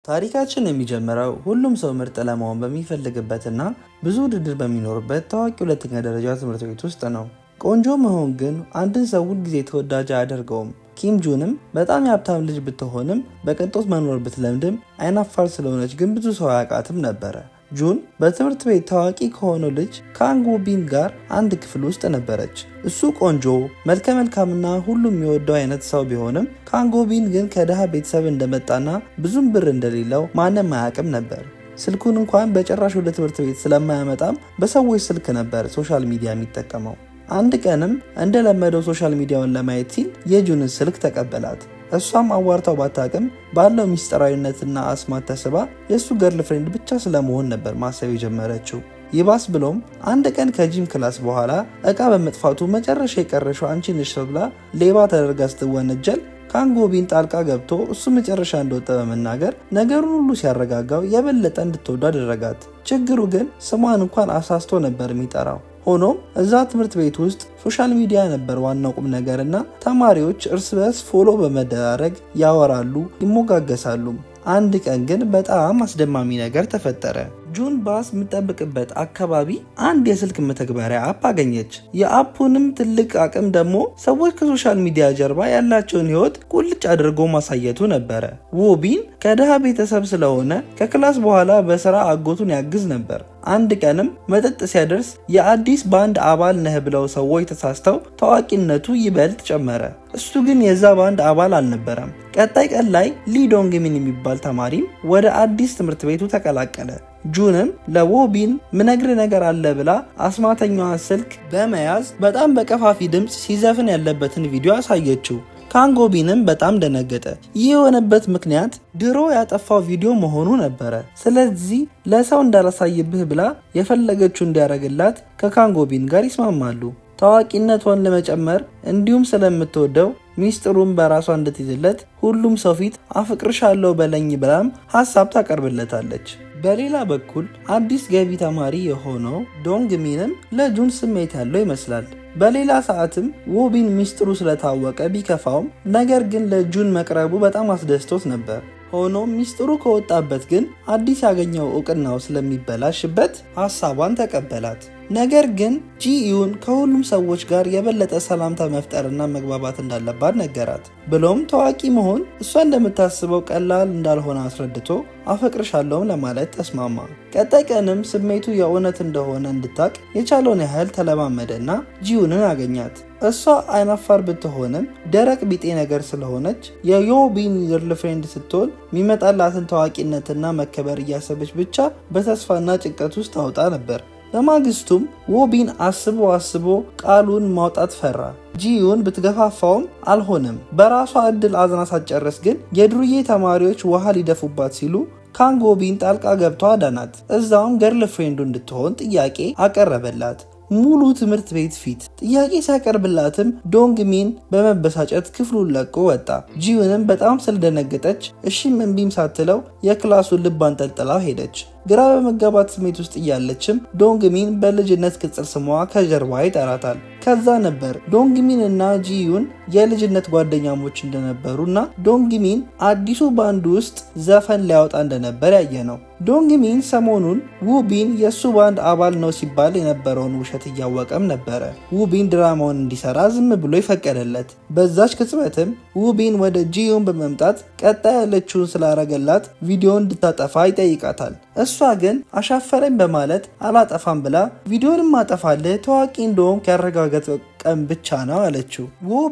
ታሪካችን የሚጀምረው ሁሉም ሰው ምርጥ ለመሆን በሚፈልግበትና ብዙ ውድድር በሚኖርበት ታዋቂ ሁለተኛ ደረጃ ትምህርት ቤት ውስጥ ነው። ቆንጆ መሆን ግን አንድን ሰው ሁሉ ጊዜ ተወዳጅ አያደርገውም። ኪም ጁንም በጣም የሀብታም ልጅ ብትሆንም በቅንጦት መኖር ብትለምድም አይናፋር ስለሆነች ግን ብዙ ሰው አያውቃትም ነበር። ጁን በትምህርት ቤት ታዋቂ ከሆነው ልጅ ካንግ ቢን ጋር አንድ ክፍል ውስጥ ነበረች። እሱ ቆንጆ፣ መልከ መልካምና ሁሉም የሚወደው አይነት ሰው ቢሆንም ካንግ ቢን ግን ከደሃ ቤተሰብ እንደመጣና ብዙም ብር እንደሌለው ማንም አያውቅም ነበር። ስልኩን እንኳን በጭራሽ ወደ ትምህርት ቤት ስለማያመጣም በሰዎች ስልክ ነበር ሶሻል ሚዲያ የሚጠቀመው። አንድ ቀንም እንደለመደው ሶሻል ሚዲያውን ለማየት ሲል የጁንን ስልክ ተቀበላት። እሷም አዋርታው ባታቅም ባለው ሚስጥራዊነትና አስማት ተስባ የሱ ገርልፍሬንድ ብቻ ስለመሆን ነበር ማሰብ የጀመረችው። ይባስ ብሎም አንድ ቀን ከጂም ክላስ በኋላ እቃ በመጥፋቱ መጨረሻ የቀረሽው አንቺ ነሽ ተብላ ሌባ ተደርጋ ስትወነጀል ካንግ ቢን ጣልቃ ገብቶ እሱ መጨረሻ እንደወጣ በመናገር ነገሩን ሁሉ ሲያረጋጋው የበለጠ እንድትወዱ አደረጋት። ችግሩ ግን ስሟን እንኳን አሳስቶ ነበር የሚጠራው። ሆኖም እዛ ትምህርት ቤት ውስጥ ሶሻል ሚዲያ ነበር ዋናው ቁም ነገርና ተማሪዎች እርስ በርስ ፎሎ በመደራረግ ያወራሉ፣ ይሞጋገሳሉ። አንድ ቀን ግን በጣም አስደማሚ ነገር ተፈጠረ። ጁን ባስ የምትጠብቅበት አካባቢ አንድ የስልክ መተግበሪያ አፕ አገኘች። የአፑንም ትልቅ አቅም ደግሞ ሰዎች ከሶሻል ሚዲያ ጀርባ ያላቸውን ህይወት ቁልጭ አድርጎ ማሳየቱ ነበረ። ቢን ከደሃ ቤተሰብ ስለሆነ ከክላስ በኋላ በስራ አጎቱን ያግዝ ነበር። አንድ ቀንም መጠጥ ሲያደርስ የአዲስ ባንድ አባል ነህ ብለው ሰዎች ተሳስተው ታዋቂነቱ ይበልጥ ጨመረ። እሱ ግን የዛ ባንድ አባል አልነበረም። ቀጣይ ቀን ላይ ሊዶንግሚን የሚባል ተማሪም ወደ አዲስ ትምህርት ቤቱ ተቀላቀለ። ጁንም ለቢን ምነግር ነገር አለ ብላ አስማተኛዋ ስልክ በመያዝ በጣም በቀፋፊ ድምጽ ሲዘፍን ያለበትን ቪዲዮ አሳየችው። ካንግ ቢንም በጣም ደነገጠ። ይህ የሆነበት ምክንያት ድሮ ያጠፋው ቪዲዮ መሆኑ ነበረ። ስለዚህ ለሰው እንዳላሳይብህ ብላ የፈለገችው እንዲያረግላት ከካንግ ቢን ጋር ይስማማሉ። ታዋቂነቷን ለመጨመር እንዲሁም ስለምትወደው ሚስጥሩን በራሷ እንድትይዝለት ሁሉም ሰው ፊት አፍቅርሻለሁ በለኝ ብላም ሐሳብ ታቀርብለታለች። በሌላ በኩል አዲስ ገቢ ተማሪ የሆነው ዶንግሚንም ለጁን ስሜት ያለው ይመስላል። በሌላ ሰዓትም ቢን ሚስጥሩ ስለታወቀ ቢከፋውም ነገር ግን ለጁን መቅረቡ በጣም አስደስቶት ነበር። ሆኖም ሚስጥሩ ከወጣበት ግን አዲስ ያገኘው እውቅናው ስለሚበላሽበት ሐሳቧን ተቀበላት። ነገር ግን ጂዩን ከሁሉም ሰዎች ጋር የበለጠ ሰላምታ መፍጠርና መግባባት እንዳለባት ነገራት። ብሎም ታዋቂ መሆን እሷ እንደምታስበው ቀላል እንዳልሆነ አስረድቶ አፈቅርሻለሁ ለማለት ተስማማ። ቀጣይ ቀንም ስሜቱ የእውነት እንደሆነ እንድታቅ የቻለውን ያህል ተለማመደና ጂዩንን አገኛት። እሷ አይናፋር ብትሆንም ደረቅ ቢጤ ነገር ስለሆነች የቢን ገርልፍሬንድ ስትሆን የሚመጣላትን ታዋቂነትና መከበር እያሰበች ብቻ በተስፋና ጭንቀት ውስጥ ታውጣ ነበር። በማግስቱም ቢን አስቦ ቃሉን ማውጣት ፈራ። ጂዩን ብትገፋፋውም አልሆነም። በራሷ እድል አዝና ሳትጨርስ ግን የድሩዬ ተማሪዎች ውሃ ሊደፉባት ሲሉ ካንግ ቢን ጣልቃ ገብቶ አዳናት። እዛውም ገርልፍሬንዱ እንድትሆን ጥያቄ አቀረበላት። ሙሉ ትምህርት ቤት ፊት ጥያቄ ሲያቀርብላትም ዶንግሚን በመበሳጨት ክፍሉን ለቆ ወጣ። ጂዩንም በጣም ስለደነገጠች እሺም እምቢም ሳትለው የክላሱን ልብ አንጠልጥላው ሄደች። ግራ በመጋባት ስሜት ውስጥ እያለችም ዶንግሚን በልጅነት ቅጽል ስሟ ከጀርባ ይጠራታል። ከዛ ነበር ዶንግሚን እና ጂዩን የልጅነት ጓደኛሞች እንደነበሩና ዶንግሚን አዲሱ ባንድ ውስጥ ዘፈን ሊያወጣ እንደነበር ያየነው። ዶንግሚን ሰሞኑን ቢን የሱ ባንድ አባል ነው ሲባል የነበረውን ውሸት እያወቀም ነበረ ቢን ድራማውን እንዲሰራ ዝም ብሎ ይፈቀደለት። በዛች ቅጽበትም ቢን ወደ ጂዩን በመምጣት ቀጣይ ያለችውን ስላረገላት ቪዲዮ እንድታጠፋ ይጠይቃታል። እሷ ግን አሻፈረኝ በማለት አላጠፋም ብላ ቪዲዮንም አጠፋልህ ታዋቂ እንደሆንክ ያረጋገጠ ቀን ብቻ ነው አለችው።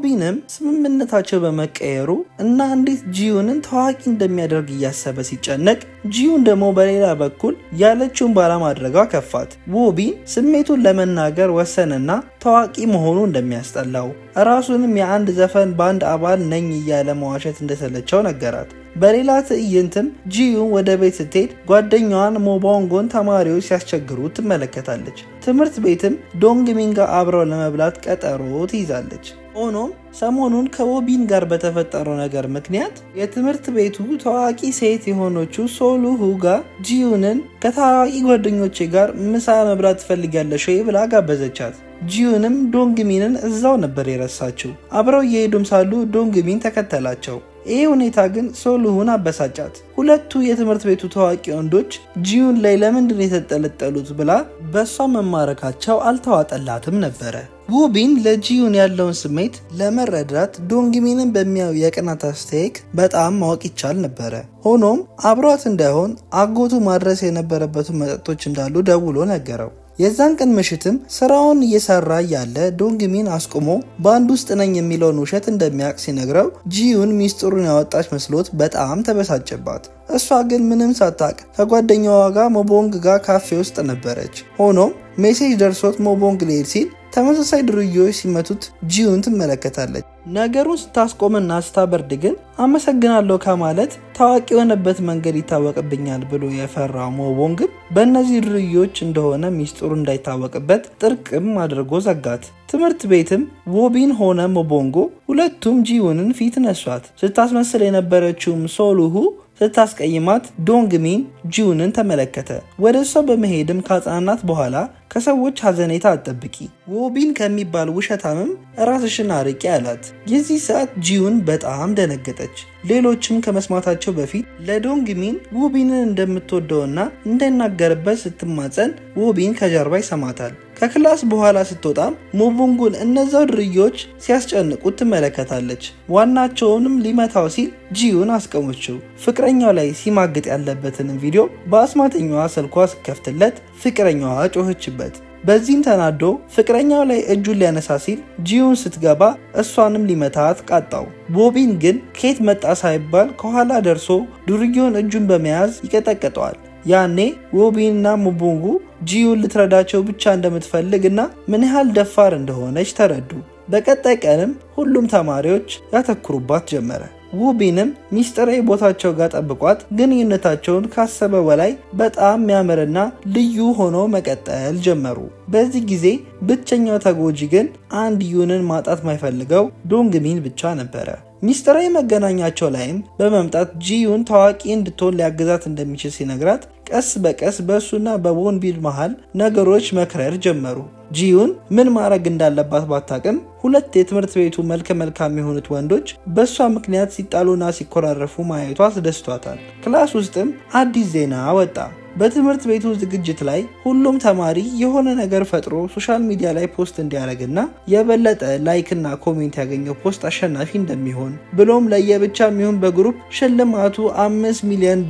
ቢንም ስምምነታቸው በመቀየሩ እና እንዴት ጂዩንን ታዋቂ እንደሚያደርግ እያሰበ ሲጨነቅ ጂዩን ደግሞ በሌላ በኩል ያለችውን ባለማድረጓ ከፋት። ቢን ስሜቱን ለመናገር ወሰነና ታዋቂ መሆኑ እንደሚያስጠላው ራሱንም የአንድ ዘፈን ባንድ አባል ነኝ እያለ መዋሸት እንደሰለቸው ነገራት። በሌላ ትዕይንትም ጂዩን ወደ ቤት ስትሄድ ጓደኛዋን ሞባንጎን ተማሪዎች ሲያስቸግሩ ትመለከታለች። ትምህርት ቤትም ዶንግሚን ጋር አብረው ለመብላት ቀጠሮ ትይዛለች። ሆኖም ሰሞኑን ከቢን ጋር በተፈጠረው ነገር ምክንያት የትምህርት ቤቱ ታዋቂ ሴት የሆነችው ሶሉሁ ጋር ጂዩንን ከታዋቂ ጓደኞቼ ጋር ምሳ መብላት ትፈልጋለሽ ወይ ብላ ጋበዘቻት። ጂዩንም ዶንግሚንን እዛው ነበር የረሳችው። አብረው እየሄዱም ሳሉ ዶንግሚን ተከተላቸው። ይህ ሁኔታ ግን ሶሉሁን አበሳጫት። ሁለቱ የትምህርት ቤቱ ታዋቂ ወንዶች ጂዩን ላይ ለምንድን የተጠለጠሉት ብላ በሷ መማረካቸው አልተዋጠላትም ነበረ። ውቢን ለጂዩን ያለውን ስሜት ለመረዳት ዶንግሚንን በሚያው የቅናት አስተያየት በጣም ማወቅ ይቻል ነበረ። ሆኖም አብሯት እንዳይሆን አጎቱ ማድረስ የነበረበትን መጠጦች እንዳሉ ደውሎ ነገረው። የዛን ቀን ምሽትም ስራውን እየሰራ ያለ ዶንግሚን አስቆሞ ባንድ ውስጥ ነኝ የሚለውን ውሸት እንደሚያውቅ ሲነግረው ጂዩን ሚስጥሩን ያወጣች መስሎት በጣም ተበሳጨባት። እሷ ግን ምንም ሳታቅ ከጓደኛዋ ጋር ሞቦንግ ጋር ካፌ ውስጥ ነበረች። ሆኖም ሜሴጅ ደርሶት ሞቦንግ ሊሄድ ሲል ተመሳሳይ ድርጊቶች ሲመቱት ጂዩን ትመለከታለች። ነገሩን ስታስቆምና ስታበርድ ግን አመሰግናለሁ ከማለት ታዋቂ የሆነበት መንገድ ይታወቅብኛል ብሎ የፈራው ሞቦንግ በእነዚህ ድርጊቶች እንደሆነ ሚስጥሩ እንዳይታወቅበት ጥርቅም አድርጎ ዘጋት። ትምህርት ቤትም ውቢን ሆነ ሞቦንጎ ሁለቱም ጂዩንን ፊት ነሷት። ስታስመስል የነበረችውም ሶሉሁ ስታስቀይማት ዶንግሚን ጂዩንን ተመለከተ። ወደ እሷ በመሄድም ካጽናናት በኋላ ከሰዎች ሐዘኔታ አትጠብቂ፣ ውቢን ከሚባል ውሸታምም ራስሽን አርቂ አላት። የዚህ ሰዓት ጂዩን በጣም ደነገጠች። ሌሎችም ከመስማታቸው በፊት ለዶንግሚን ውቢንን እንደምትወደውና እንዳይናገርበት ስትማጸን ውቢን ከጀርባ ይሰማታል። ከክላስ በኋላ ስትወጣም ሞቦንጉን እነዛው ድርጊቶች ሲያስጨንቁት ትመለከታለች። ዋናቸውንም ሊመታው ሲል ጂዩን አስቀመችው። ፍቅረኛው ላይ ሲማግጥ ያለበትን ቪዲዮ በአስማተኛዋ ስልኳ ስከፍትለት ፍቅረኛዋ ጮኸችበት። በዚህም ተናዶ ፍቅረኛው ላይ እጁን ሊያነሳ ሲል ጂዩን ስትገባ እሷንም ሊመታት ቃጣው። ቦቢን ግን ከየት መጣ ሳይባል ከኋላ ደርሶ ዱርዬውን እጁን በመያዝ ይቀጠቅጠዋል። ያኔ ውቢንና ሞቦንጉ ጂዩን ልትረዳቸው ብቻ እንደምትፈልግና ምን ያህል ደፋር እንደሆነች ተረዱ። በቀጣይ ቀንም ሁሉም ተማሪዎች ያተኩሩባት ጀመረ። ውቢንም ሚስጥራዊ ቦታቸው ጋር ጠብቋት ግንኙነታቸውን ካሰበ በላይ በጣም የሚያምርና ልዩ ሆኖ መቀጠል ጀመሩ። በዚህ ጊዜ ብቸኛው ተጎጂ ግን አንድ ዩንን ማጣት ማይፈልገው ዶንግሚን ብቻ ነበረ። ሚስጥራዊ መገናኛቸው ላይም በመምጣት ጂዩን ታዋቂ እንድትሆን ሊያግዛት እንደሚችል ሲነግራት ቀስ በቀስ በእሱና በቦንቢል መሃል ነገሮች መክረር ጀመሩ። ጂዩን ምን ማድረግ እንዳለባት ባታቅም ሁለት የትምህርት ቤቱ መልካም የሆኑት ወንዶች በሷ ምክንያት ሲጣሉና ሲኮራረፉ ማየቷ አስደስቷታል። ክላስ ውስጥም አዲስ ዜና ወጣ። በትምህርት ቤቱ ዝግጅት ላይ ሁሉም ተማሪ የሆነ ነገር ፈጥሮ ሶሻል ሚዲያ ላይ ፖስት እንዲያደርግና የበለጠ ላይክና ኮሜንት ያገኘው ፖስት አሸናፊ እንደሚሆን ብሎም ለየብቻ የሚሆን በግሩፕ ሽልማቱ $5 ሚሊዮን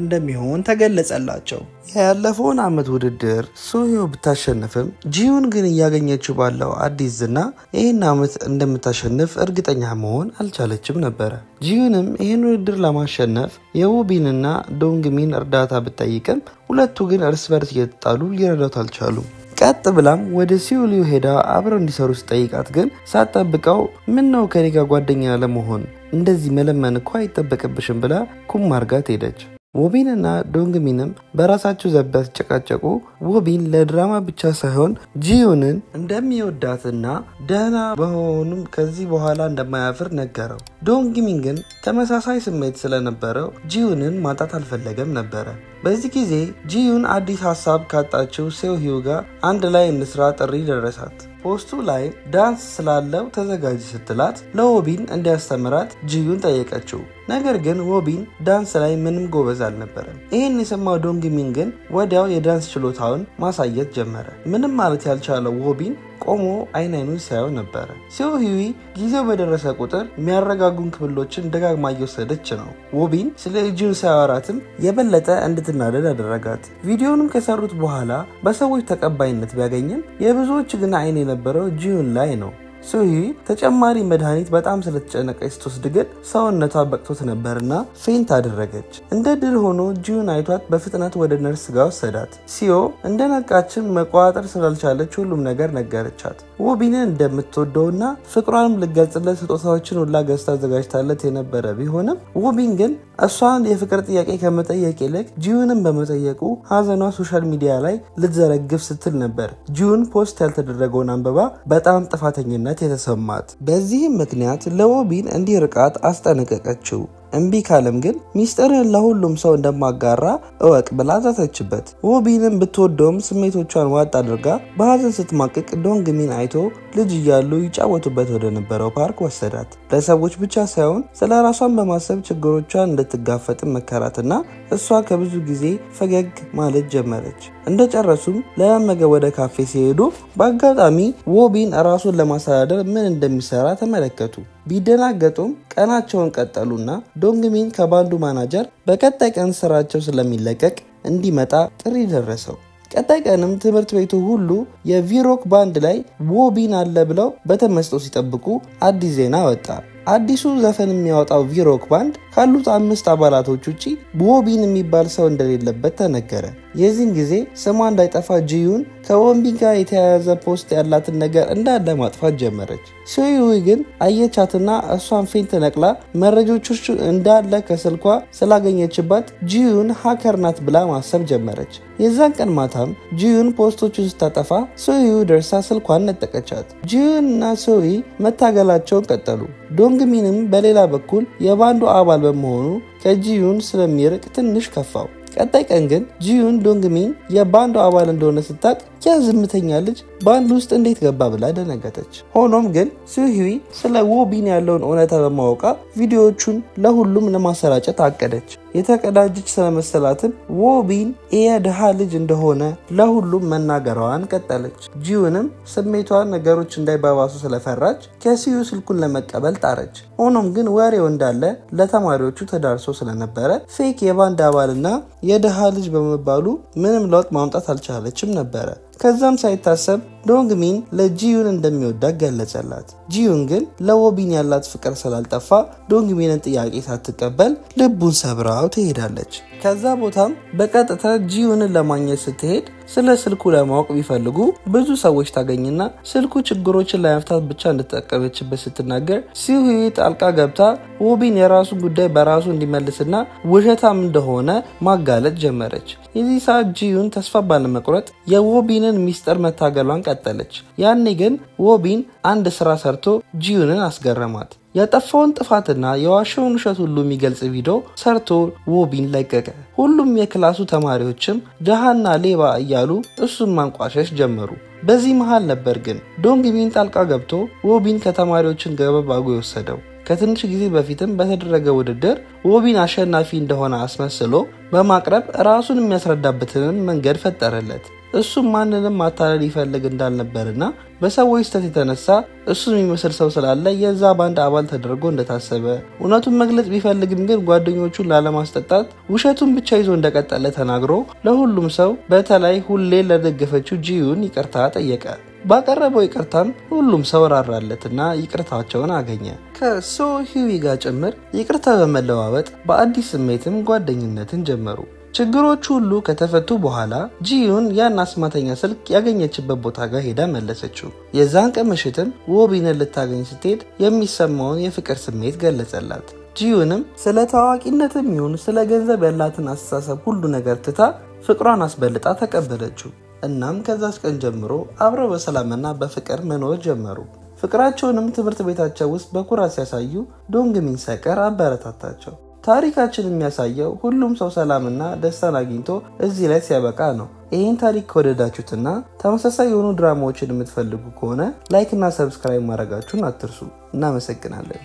እንደሚሆን ተገለጸላቸው። ያለፈውን አመት ውድድር ሶዮ ብታሸንፍም ጂዩን ግን እያገኘችው ባለው አዲስ ዝና ይህን አመት እንደምታሸንፍ እርግጠኛ መሆን አልቻለችም ነበረ። ጂዩንም ይህን ውድድር ለማሸነፍ የውቢንና ዶንግሚን እርዳታ ብትጠይቅም ሁለቱ ግን እርስ በርስ እየተጣሉ ሊረዷት አልቻሉም። ቀጥ ብላም ወደ ሲኦል ሄዳ አብረው እንዲሰሩ ስትጠይቃት ግን ሳትጠብቀው ምን ነው ከኔ ጋር ጓደኛ ለመሆን እንደዚህ መለመን እኮ አይጠበቅብሽም ብላ ኩም አርጋት ሄደች። ውቢንና ዶንግሚንም በራሳቸው ዘበት ጨቃጨቁ። ውቢን ለድራማ ብቻ ሳይሆን ጂዩንን እንደሚወዳትና ደህና በሆኑም ከዚህ በኋላ እንደማያፍር ነገረው። ዶንግሚን ግን ተመሳሳይ ስሜት ስለነበረው ጂዩንን ማጣት አልፈለገም ነበረ። በዚህ ጊዜ ጂዩን አዲስ ሐሳብ ካጣችው ሴውሂው ጋር አንድ ላይ እንስራ ጥሪ ደረሳት። ፖስቱ ላይ ዳንስ ስላለው ተዘጋጅ ስትላት ለውቢን እንዲያስተምራት ጂዩን ጠየቀችው። ነገር ግን ውቢን ዳንስ ላይ ምንም ጎበዝ አልነበረም። ይህን የሰማው ዶንግሚን ግን ወዲያው የዳንስ ችሎታውን ማሳየት ጀመረ። ምንም ማለት ያልቻለው ውቢን ቆሞ አይኑን ሲያየው ነበረ። ሴውሂው ጊዜው በደረሰ ቁጥር የሚያረጋጉን ክብሎችን ደጋግማ እየወሰደች ነው። ውቢን ስለ ጂዩን ሲያወራትም የበለጠ እንድትናደድ አደረጋት። ቪዲዮንም ከሰሩት በኋላ በሰዎች ተቀባይነት ቢያገኝም የብዙዎች ግን አይን የነበረው ጂዩን ላይ ነው። ሴውሂው ተጨማሪ መድኃኒት በጣም ስለተጨነቀች ስትወስድ ግን ሰውነቷ በቅቶት ነበርና ፌንት አደረገች። እንደ ድል ሆኖ ጂዩን አይቷት በፍጥነት ወደ ነርስ ጋር ወሰዳት። ሲዮ እንደነቃችም መቋጠር ስላልቻለች ሁሉም ነገር ነገረቻት። ውቢንን እንደምትወደውና ፍቅሯንም ልገልጽለት ስጦታዎችን ሁላ ገዝታ አዘጋጅታለት የነበረ ቢሆንም ውቢን ግን እሷን የፍቅር ጥያቄ ከመጠየቅ ይልቅ ጂዩንን በመጠየቁ ሀዘኗ ሶሻል ሚዲያ ላይ ልትዘረግፍ ስትል ነበር ጂዩን ፖስት ያልተደረገውን አንበባ በጣም ጥፋተኝነት የተሰማት። በዚህም ምክንያት ለውቢን እንዲርቃት አስጠነቀቀችው። እምቢ ካለም ግን ሚስጥርን ለሁሉም ሰው እንደማጋራ እወቅ ብላ ዛተችበት። ዎቢንም ብትወደውም ስሜቶቿን ዋጥ አድርጋ በሐዘን ስትማቅቅ ዶንግሚን አይቶ ልጅ እያሉ ይጫወቱበት ወደ ነበረው ፓርክ ወሰዳት። ለሰዎች ብቻ ሳይሆን ስለራሷን በማሰብ ችግሮቿን እንድትጋፈጥ መከራትና እሷ ከብዙ ጊዜ ፈገግ ማለት ጀመረች። እንደጨረሱም ለመመገብ ወደ ካፌ ሲሄዱ በአጋጣሚ ዎቢን ራሱን ለማስተዳደር ምን እንደሚሰራ ተመለከቱ። ቢደናገጡም ቀናቸውን ቀጠሉና ዶንግሚን ከባንዱ ማናጀር በቀጣይ ቀን ስራቸው ስለሚለቀቅ እንዲመጣ ጥሪ ደረሰው። ቀጣይ ቀንም ትምህርት ቤቱ ሁሉ የቪሮክ ባንድ ላይ ዎቢን አለ ብለው በተመስጦ ሲጠብቁ አዲስ ዜና ወጣ። አዲሱ ዘፈን የሚያወጣው ቪሮክ ባንድ ካሉት 5 አባላቶች ውጪ ዎቢን የሚባል ሰው እንደሌለበት ተነገረ። የዚህን ጊዜ ስሟ እንዳይጠፋ ጂዩን ከዎቢን ጋር የተያያዘ ፖስት ያላትን ነገር እንዳለ ማጥፋት ጀመረች። ሶዩዊ ግን አየቻትና እሷን ፌንት ነቅላ መረጃዎቹ እንዳለ ከስልኳ ስላገኘችባት ጂዩን ሃከር ናት ብላ ማሰብ ጀመረች። የዛን ቀን ማታም ጂዩን ፖስቶቹን ስታጠፋ ሶዩዊ ደርሳ ስልኳን ነጠቀቻት። ጂዩን እና ሶዩዊ መታገላቸውን ቀጠሉ። ዶንግሚንም በሌላ በኩል የባንዱ አባል በመሆኑ ከጂዩን ስለሚርቅ ትንሽ ከፋው። ቀጣይ ቀን ግን ጂዩን ዶንግሚን የባንዱ አባል እንደሆነ ስታቅ ያ ዝምተኛ ልጅ ባንድ ውስጥ እንዴት ገባ ብላ ደነገጠች። ሆኖም ግን ሱሂዊ ስለ ዎቢን ያለውን እውነታ በማወቃ ቪዲዮዎቹን ለሁሉም ለማሰራጨት አቀደች። የተቀዳጀች ስለመሰላትም ዎቢን የድሃ ልጅ እንደሆነ ለሁሉም መናገሯን ቀጠለች። ጂዩንም ስሜቷን ነገሮች እንዳይባባሱ ስለፈራች ከሲዩ ስልኩን ለመቀበል ጣረች። ሆኖም ግን ወሬው እንዳለ ለተማሪዎቹ ተዳርሶ ስለነበረ ፌክ የባንድ አባልና የድሃ ልጅ በመባሉ ምንም ለውጥ ማምጣት አልቻለችም ነበረ። ከዛም ሳይታሰብ ዶንግሚን ለጂዩን እንደሚወዳት ገለጸላት። ጂዩን ግን ለዎቢን ያላት ፍቅር ስላልጠፋ ዶንግሚንን ጥያቄ ሳትቀበል ልቡን ሰብራው ትሄዳለች። ከዛ ቦታም በቀጥታ ጂዩንን ለማግኘት ስትሄድ ስለ ስልኩ ለማወቅ ቢፈልጉ ብዙ ሰዎች ታገኝና ስልኩ ችግሮችን ለመፍታት ብቻ እንደተጠቀመችበት ስትናገር ሱሂዊ ጣልቃ ገብታ ዎቢን የራሱን ጉዳይ በራሱ እንዲመልስና ውሸታም እንደሆነ ማጋለጥ ጀመረች። የዚህ ሰዓት ጂዩን ተስፋ ባለመቁረጥ የዎቢንን ሚስጥር መታገሏን ቀጠለች። ያኔ ግን ዎቢን አንድ ስራ ሰርቶ ጂዩንን አስገረማት። ያጠፋውን ጥፋትና የዋሸውን ውሸት ሁሉ የሚገልጽ ቪዲዮ ሰርቶ ዎቢን ለቀቀ። ሁሉም የክላሱ ተማሪዎችም ደሃና ሌባ እያሉ እሱን ማንቋሸሽ ጀመሩ። በዚህ መሃል ነበር ግን ዶንግሚን ጣልቃ ገብቶ ዎቢን ከተማሪዎችን ገበብ አድርጎ የወሰደው። ከትንሽ ጊዜ በፊትም በተደረገ ውድድር ዎቢን አሸናፊ እንደሆነ አስመስሎ በማቅረብ ራሱን የሚያስረዳበትን መንገድ ፈጠረለት። እሱም ማንንም ማታለል ይፈልግ እንዳልነበርና በሰዎች ስተት የተነሳ እሱን የሚመስል ሰው ስላለ የዛ ባንድ አባል ተደርጎ እንደታሰበ እውነቱን መግለጽ ቢፈልግም ግን ጓደኞቹን ላለማስጠጣት ውሸቱን ብቻ ይዞ እንደቀጠለ ተናግሮ ለሁሉም ሰው በተለይ ሁሌ ለደገፈችው ጂዩን ይቅርታ ጠየቀ። ባቀረበው ይቅርታም ሁሉም ሰው ራራለትና ይቅርታቸውን አገኘ። ከሶሂዊ ጋር ጭምር ይቅርታ በመለዋወጥ በአዲስ ስሜትም ጓደኝነትን ጀመሩ። ችግሮቹ ሁሉ ከተፈቱ በኋላ ጂዩን ያን አስማተኛ ስልክ ያገኘችበት ቦታ ጋር ሄዳ መለሰችው። የዛን ቀን ምሽትም ዎቢንን ልታገኝ ስትሄድ የሚሰማውን የፍቅር ስሜት ገለጸላት። ጂዩንም ስለ ታዋቂነትም ይሁን ስለ ገንዘብ ያላትን አስተሳሰብ ሁሉ ነገር ትታ ፍቅሯን አስበልጣ ተቀበለችው። እናም ከዛች ቀን ጀምሮ አብረው በሰላምና በፍቅር መኖር ጀመሩ። ፍቅራቸውንም ትምህርት ቤታቸው ውስጥ በኩራት ሲያሳዩ ዶንግሚን ሳይቀር አበረታታቸው። ታሪካችን የሚያሳየው ሁሉም ሰው ሰላምና ደስታን አግኝቶ እዚህ ላይ ሲያበቃ ነው። ይህን ታሪክ ከወደዳችሁትና ተመሳሳይ የሆኑ ድራማዎችን የምትፈልጉ ከሆነ ላይክ እና ሰብስክራይብ ማድረጋችሁን አትርሱ። እናመሰግናለን።